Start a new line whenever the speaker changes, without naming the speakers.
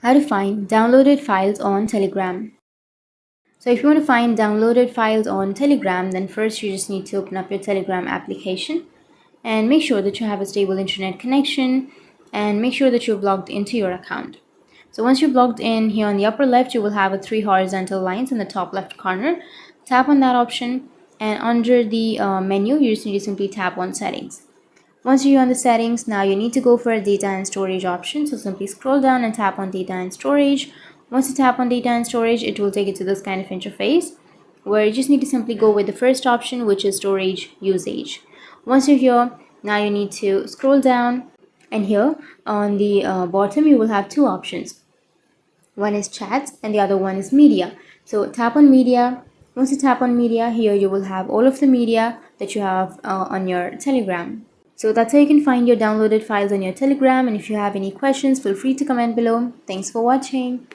How to find downloaded files on Telegram. So if you want to find downloaded files on Telegram, then first you just need to open up your Telegram application and make sure that you have a stable internet connection and make sure that you've logged into your account. So once you've logged in, here on the upper left you will have a three horizontal lines in the top left corner. Tap on that option, and under the menu you just need to simply tap on settings. Once you're on the settings, now you need to go for a data and storage option. So simply scroll down and tap on data and storage. Once you tap on data and storage, it will take you to this kind of interface where you just need to simply go with the first option, which is storage usage. Once you're here, now you need to scroll down, and here on the bottom you will have two options. One is chats and the other one is media. So tap on media. Once you tap on media, here you will have all of the media that you have on your Telegram. So that's how you can find your downloaded files on your Telegram, and if you have any questions, feel free to comment below. Thanks for watching.